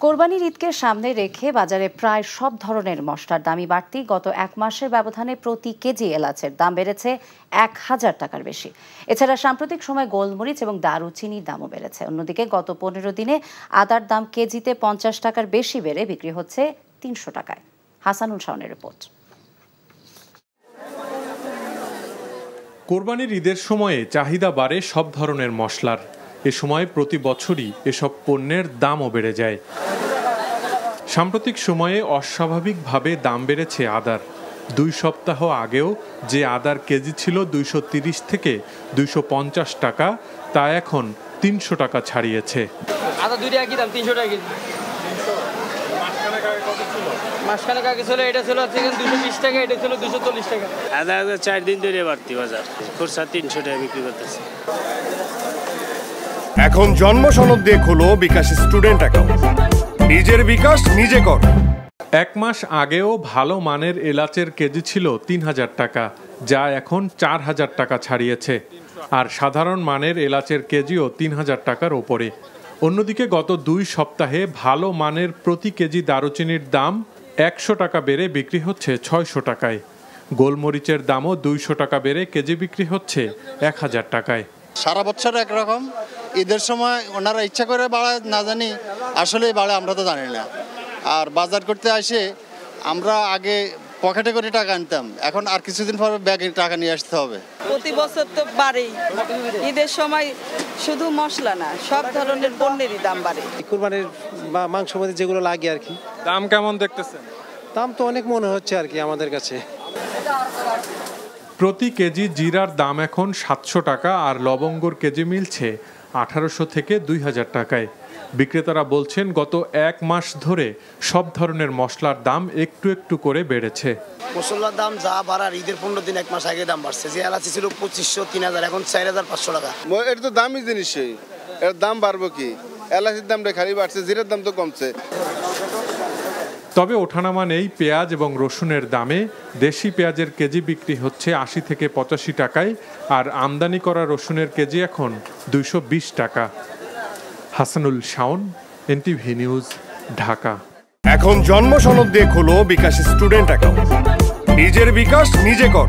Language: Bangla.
কোরবানির ঈদকে সামনে রেখে বাজারে প্রায় সব ধরনের মশলার দামই বাড়তি। গত এক মাসের ব্যবধানে প্রতি কেজি এলাচের দাম বেড়েছে ১,০০০ টাকার বেশি। এছাড়া সাম্প্রতিক সময় গোলমরিচ এবং দারুচিনির দামও বেড়েছে। অন্যদিকে গত ১৫ দিনে আদার দাম কেজিতে ৫০ টাকার বেশি বেড়ে বিক্রি হচ্ছে ৩০০ টাকায়। হাসানুল শাওনের রিপোর্ট। কোরবানির ঈদের সময়ে চাহিদা বাড়ে সব ধরনের মশলার। এ সময় প্রতি বছরই এসব পণ্যের দামও বেড়ে যায়। সাম্প্রতিক সময়ে অস্বাভাবিকভাবে দাম বেড়েছে আদার। ২ সপ্তাহ আগেও যে আদার কেজি ছিল ২৩০ থেকে ২৫০ টাকা, তা এখন ৩০০ টাকা ছাড়িয়েছে। আদা ২ টাকা কি দাম? ৩০০ টাকা কেজি। মাসখানেক আগে ছিল এটা ছিল ২২০ টাকা, এটা ছিল ২৪০ টাকা। আদা ৪ দিন ধরে বাড়তি বাজার, খুচরা ৩০০ টাকা বিক্রি করতেছে। এখন জন্ম সনদ দিয়ে খোলো বিকাশ স্টুডেন্ট অ্যাকাউন্ট। নিজের বিকাশ নিজে কর। এক মাস আগেও ভালো মানের এলাচের কেজি ছিল ৩০০০ টাকা, যা এখন ৪০০০ টাকা ছাড়িয়েছে। আর সাধারণ মানের এলাচের কেজিও ৩০০০ টাকার ওপরে। অন্যদিকে গত ২ সপ্তাহে ভালো মানের প্রতি কেজি দারুচিনির দাম ১০০ টাকা বেড়ে বিক্রি হচ্ছে ৬০০ টাকায়। গোলমরিচের দামও ২০০ টাকা বেড়ে কেজি বিক্রি হচ্ছে ১০০০ টাকায়। সারা বছর একরকম, ঈদের সময় ওনারা ইচ্ছা করে বাড়ায় না জানি, আসলেই বাড়ে আমরা তো জানি না। আর বাজার করতে আসে আমরা আগে পকেটে করে টাকা আনতাম, এখন আর কিছুদিন পরে ব্যাগে টাকা নিয়ে আসতে হবে। প্রতি বছর তো বাড়েই, ঈদের সময় শুধু মশলা না সব ধরনের পণ্যেরই দাম বাড়ে। কুরবানির বা মাংস মধ্যে যেগুলো লাগে আর কি। দাম কেমন দেখতেছেন? দাম তো অনেক মনে হচ্ছে আর কি আমাদের কাছে। প্রতি কেজি জিরার দাম এখন ৭০০ টাকা, আর লবঙ্গর কেজি মিলছে ১৮০০ থেকে ২০০০ টাকায়। বিক্রেতারা বলছেন গত এক মাস ধরে সব ধরনের মশলার দাম একটু একটু করে বেড়েছে। মশলার দাম যা বাড়ার ঈদের ১৫ দিন এক মাস আগে দাম বাড়ছে। যে এলাচি ছিল ২৫০০, ৩০০০, এখন ৪৫০০ টাকা। এটা তো দামি জিনিসই, এর দাম বাড়বো কি? এলাচির দামটা খালি বাড়ছে, জিরার দাম তো কমছে। তবে ওঠানামা নেই পেঁয়াজ এবং রসুনের দামে। দেশি পেঁয়াজের কেজি বিক্রি হচ্ছে ৮০ থেকে ৮৫ টাকায়, আর আমদানি করা রসুনের কেজি এখন ২২০ টাকা। Hasanul Shaon, NTV news, Dhaka. এখন জন্ম সনদ দিয়ে খোলো বিকাশ স্টুডেন্ট অ্যাকাউন্ট। নিজের বিকাশ নিজে কর।